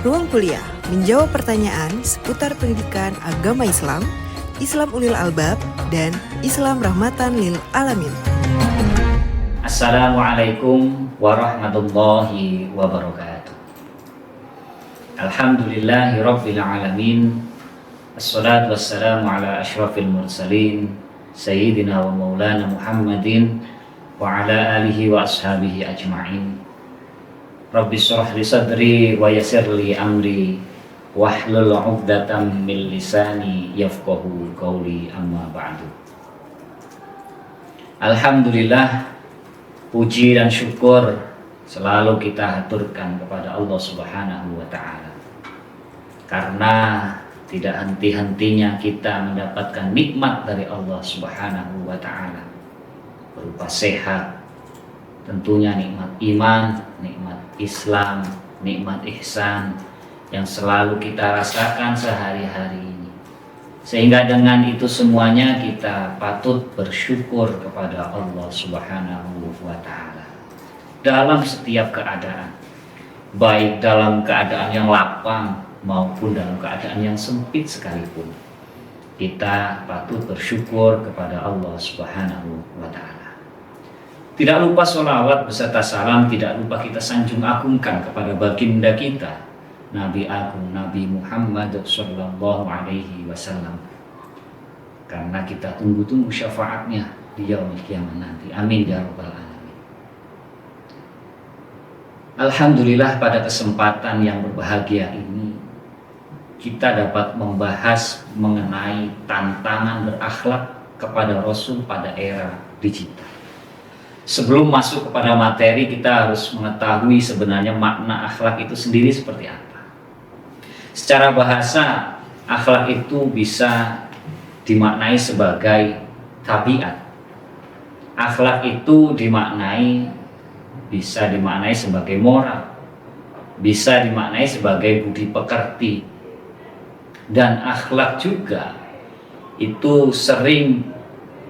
Ruang Kuliah menjawab pertanyaan seputar pendidikan agama Islam, Islam Ulil Albab, dan Islam Rahmatan Lil Alamin. Assalamualaikum warahmatullahi wabarakatuh. Alhamdulillahi rabbil alamin. Assalatu wassalamu ala asyrafil mursalin Sayyidina wa maulana Muhammadin wa ala alihi wa ashabihi ajma'in. Rabbi shrah li sadri wa yassir li amri wahlul 'uqdatam min lisani yafqahu qawli, amma ba'du. Alhamdulillah, puji dan syukur selalu kita haturkan kepada Allah Subhanahu wa ta'ala, karena tidak henti-hentinya kita mendapatkan nikmat dari Allah Subhanahu wa ta'ala berupa sehat, tentunya nikmat iman, nikmat Islam, nikmat ihsan yang selalu kita rasakan sehari-hari ini. Sehingga dengan itu semuanya kita patut bersyukur kepada Allah Subhanahu wa ta'ala dalam setiap keadaan, baik dalam keadaan yang lapang maupun dalam keadaan yang sempit sekalipun. Kita patut bersyukur kepada Allah Subhanahu wa ta'ala. Tidak lupa sholawat beserta salam, tidak lupa kita sanjung agungkan kepada baginda kita, Nabi Agung Nabi Muhammad sallallahu alaihi wasallam, karena kita tunggu-tunggu syafaatnya di yaumil kiamat nanti. Amin ya rabbal alamin. Alhamdulillah, pada kesempatan yang berbahagia ini kita dapat membahas mengenai tantangan berakhlak kepada Rasul pada era digital. Sebelum masuk kepada materi, kita harus mengetahui sebenarnya makna akhlak itu sendiri seperti apa. Secara bahasa, akhlak itu bisa dimaknai sebagai tabiat. Akhlak itu bisa dimaknai sebagai moral, bisa dimaknai sebagai budi pekerti, dan akhlak juga itu sering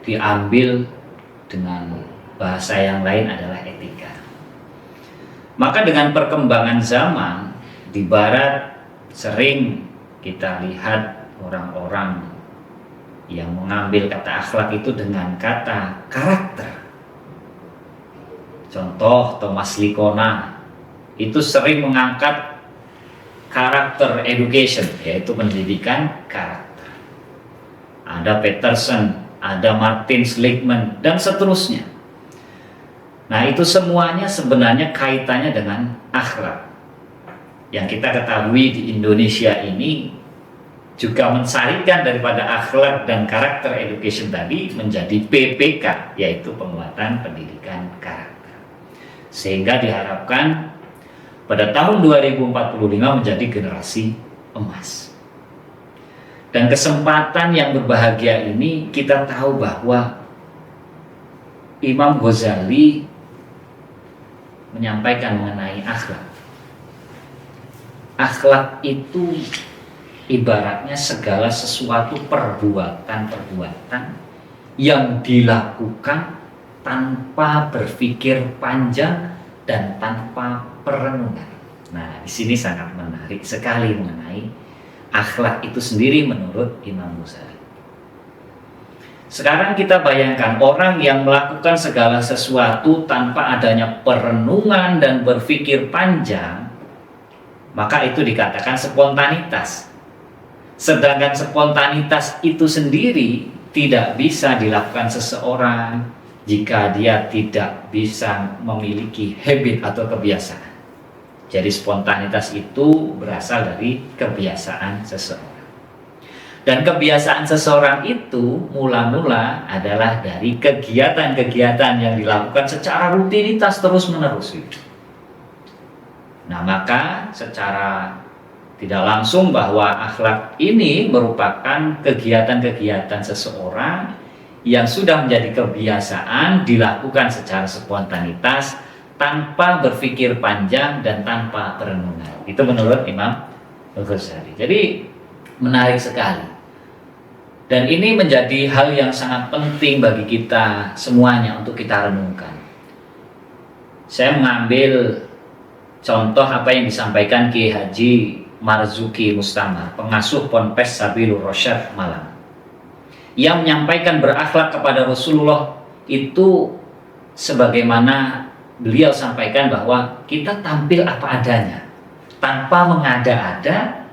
diambil dengan bahasa yang lain adalah etika. Maka dengan perkembangan zaman di barat, sering kita lihat orang-orang yang mengambil kata akhlak itu dengan kata karakter. Contoh, Thomas Likona itu sering mengangkat karakter education, yaitu pendidikan karakter. Ada Peterson, ada Martin Seligman, dan seterusnya. Nah, itu semuanya sebenarnya kaitannya dengan akhlak. Yang kita ketahui di Indonesia ini juga mensarikan daripada akhlak dan karakter education tadi menjadi PPK, yaitu penguatan pendidikan karakter. Sehingga diharapkan pada tahun 2045 menjadi generasi emas. Dan kesempatan yang berbahagia ini kita tahu bahwa Imam Ghazali menyampaikan mengenai akhlak. Akhlak itu ibaratnya segala sesuatu perbuatan-perbuatan yang dilakukan tanpa berpikir panjang dan tanpa perenungan. Nah, di sini sangat menarik sekali mengenai akhlak itu sendiri menurut Imam Ghazali. Sekarang kita bayangkan orang yang melakukan segala sesuatu tanpa adanya perenungan dan berpikir panjang, maka itu dikatakan spontanitas. Sedangkan spontanitas itu sendiri tidak bisa dilakukan seseorang jika dia tidak bisa memiliki habit atau kebiasaan. Jadi spontanitas itu berasal dari kebiasaan seseorang. Dan kebiasaan seseorang itu mula-mula adalah dari kegiatan-kegiatan yang dilakukan secara rutinitas terus-menerus. Nah, maka secara tidak langsung bahwa akhlak ini merupakan kegiatan-kegiatan seseorang yang sudah menjadi kebiasaan dilakukan secara spontanitas tanpa berpikir panjang dan tanpa perenungan. Itu menurut Imam Ghazali. Jadi menarik sekali. Dan ini menjadi hal yang sangat penting bagi kita semuanya untuk kita renungkan. Saya mengambil contoh apa yang disampaikan Kiai Haji Marzuki Mustamar, pengasuh Ponpes Sabilur Rasyad Malang, yang menyampaikan berakhlak kepada Rasulullah itu sebagaimana beliau sampaikan bahwa kita tampil apa adanya, tanpa mengada-ada,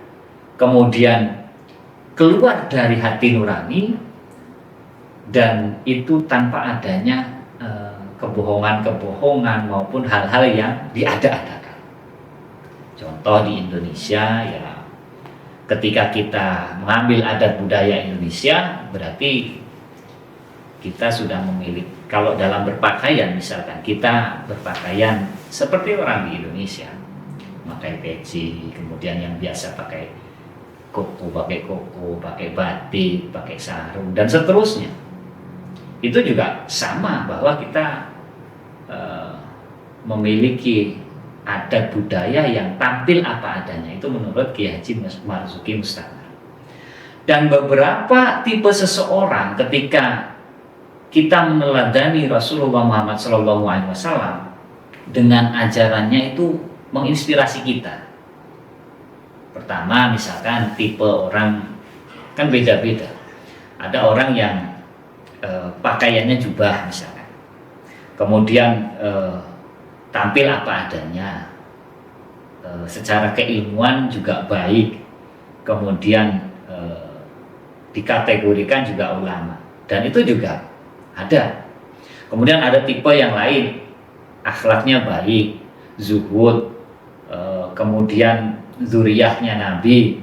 kemudian keluar dari hati nurani, dan itu tanpa adanya kebohongan-kebohongan maupun hal-hal yang diada-adakan. Contoh di Indonesia ya, ketika kita mengambil adat budaya Indonesia, berarti kita sudah memiliki, kalau dalam berpakaian misalkan kita berpakaian seperti orang di Indonesia, pakai peci, kemudian yang biasa pakai koko, pakai batik, pakai sarung, dan seterusnya. Itu juga sama, bahwa kita memiliki adat budaya yang tampil apa adanya. Itu menurut Kiai Haji Marzuki Mustamar. Dan beberapa tipe seseorang ketika kita meneladani Rasulullah Muhammad SAW dengan ajarannya itu menginspirasi kita. Pertama, misalkan tipe orang kan beda-beda. Ada orang yang pakaiannya jubah misalkan, kemudian tampil apa adanya, secara keilmuan juga baik, kemudian dikategorikan juga ulama, dan itu juga ada. Kemudian ada tipe yang lain, akhlaknya baik, zuhud, kemudian zuriyahnya Nabi,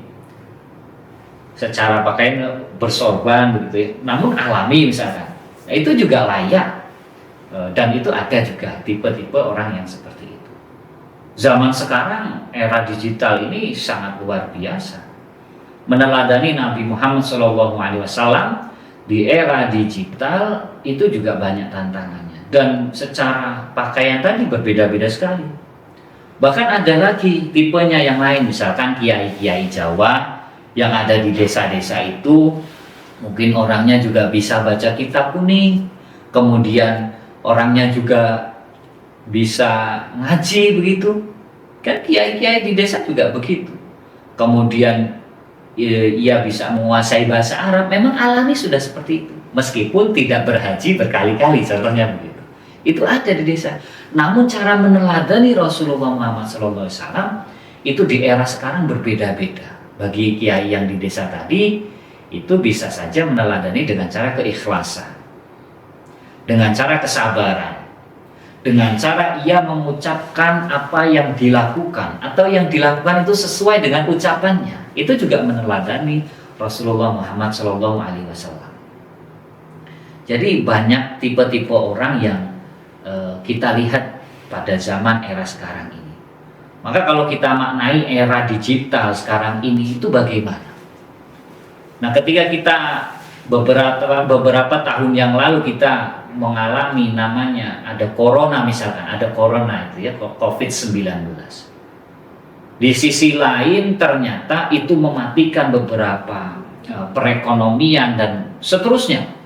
secara pakaian bersorban begitu ya, namun alami misalkan. Nah, itu juga layak, dan itu ada juga tipe-tipe orang yang seperti itu. Zaman sekarang era digital ini sangat luar biasa. Meneladani Nabi Muhammad SAW di era digital itu juga banyak tantangannya, dan secara pakaian tadi berbeda-beda sekali. Bahkan ada lagi tipenya yang lain, misalkan kiai-kiai Jawa yang ada di desa-desa itu, mungkin orangnya juga bisa baca kitab kuning, kemudian orangnya juga bisa ngaji begitu. Kan kiai-kiai di desa juga begitu. Kemudian ia bisa menguasai bahasa Arab, memang alami sudah seperti itu. Meskipun tidak berhaji berkali-kali, contohnya begitu. Itu ada di desa. Namun cara meneladani Rasulullah Muhammad SAW itu di era sekarang berbeda-beda. Bagi kiai yang di desa tadi, itu bisa saja meneladani dengan cara keikhlasan, dengan cara kesabaran, dengan cara ia mengucapkan apa yang dilakukan, atau yang dilakukan itu sesuai dengan ucapannya. Itu juga meneladani Rasulullah Muhammad SAW. Jadi banyak tipe-tipe orang yang kita lihat pada zaman era sekarang ini. Maka kalau kita maknai era digital sekarang ini itu bagaimana? Nah, ketika kita beberapa tahun yang lalu kita mengalami namanya ada corona misalkan, ada corona itu ya, COVID-19. Di sisi lain ternyata itu mematikan beberapa perekonomian dan seterusnya.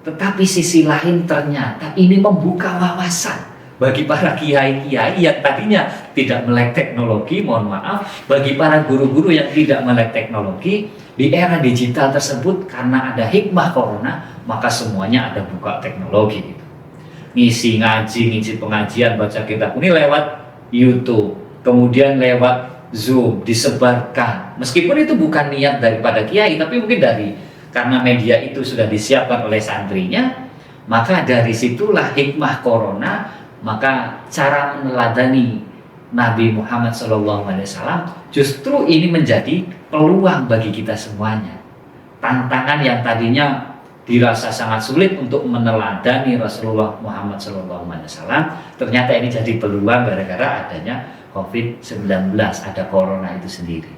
Tetapi sisi lain ternyata ini membuka wawasan bagi para kiai-kiai yang tadinya tidak melek teknologi, mohon maaf, bagi para guru-guru yang tidak melek teknologi, di era digital tersebut karena ada hikmah corona, maka semuanya ada buka teknologi gitu. Ngisi ngaji, ngisi pengajian, baca kitab ini lewat YouTube, kemudian lewat Zoom, disebarkan. Meskipun itu bukan niat daripada kiai, tapi mungkin karena media itu sudah disiapkan oleh santrinya, maka dari situlah hikmah corona. Maka cara meneladani Nabi Muhammad SAW justru ini menjadi peluang bagi kita semuanya. Tantangan yang tadinya dirasa sangat sulit untuk meneladani Rasulullah Muhammad SAW, ternyata ini jadi peluang gara-gara adanya COVID-19, ada corona itu sendiri.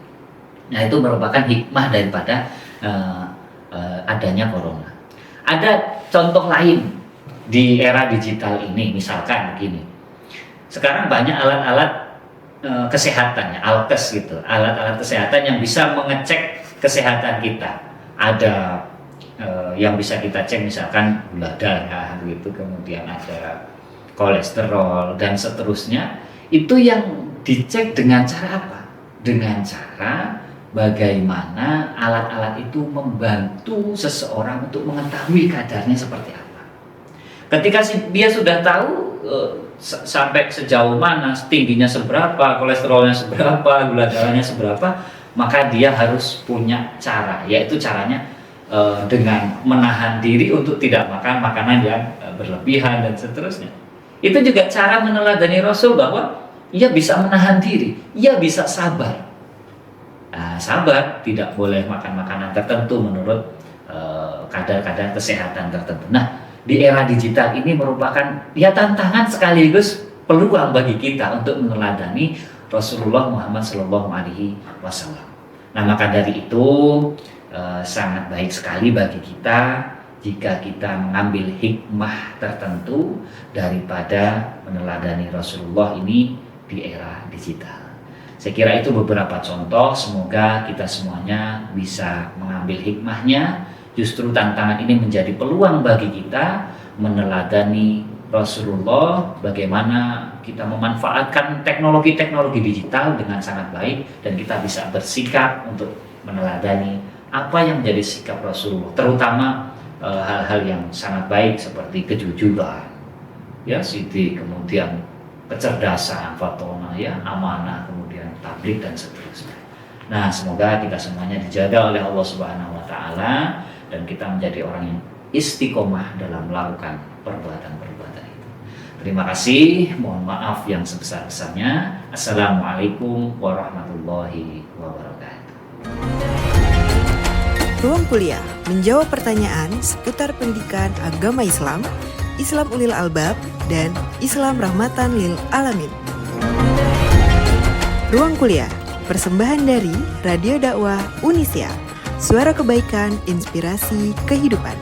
Nah, itu merupakan hikmah daripada adanya corona. Ada contoh lain di era digital ini, misalkan begini. Sekarang banyak alat-alat kesehatan, ya, alkes gitu, alat-alat kesehatan yang bisa mengecek kesehatan kita. Ada yang bisa kita cek, misalkan gula darah gitu, kemudian ada kolesterol dan seterusnya. Itu yang dicek dengan cara apa? dengan cara bagaimana alat-alat itu membantu seseorang untuk mengetahui kadarnya seperti apa. Ketika dia sudah tahu sampai sejauh mana, tingginya seberapa, kolesterolnya seberapa, gula darahnya seberapa, maka dia harus punya cara, yaitu caranya dengan menahan diri untuk tidak makan makanan yang berlebihan dan seterusnya. Itu juga cara meneladani Rasul bahwa ia bisa menahan diri, ia bisa sabar. Nah, sabar, tidak boleh makan makanan tertentu menurut kadar-kadar kesehatan tertentu. Nah, di era digital ini merupakan tantangan sekaligus peluang bagi kita untuk meneladani Rasulullah Muhammad SAW. Nah, maka dari itu sangat baik sekali bagi kita jika kita mengambil hikmah tertentu daripada meneladani Rasulullah ini di era digital. Saya kira itu beberapa contoh, semoga kita semuanya bisa mengambil hikmahnya. Justru tantangan ini menjadi peluang bagi kita meneladani Rasulullah, bagaimana kita memanfaatkan teknologi-teknologi digital dengan sangat baik, dan kita bisa bersikap untuk meneladani apa yang menjadi sikap Rasulullah, terutama hal-hal yang sangat baik seperti kejujuran, Siti, kemudian kecerdasan, fatona, amanah, kemudian tablik dan seterusnya. Nah, semoga kita semuanya dijaga oleh Allah Subhanahu wa taala dan kita menjadi orang yang istiqomah dalam melakukan perbuatan-perbuatan itu. Terima kasih, mohon maaf yang sebesar-besarnya. Assalamualaikum warahmatullahi wabarakatuh. Ruang Kuliah menjawab pertanyaan seputar pendidikan agama Islam, Islam Ulil Albab, dan Islam Rahmatan Lil Alamin. Ruang Kuliah, persembahan dari Radio Dakwah Unisia, suara kebaikan, inspirasi kehidupan.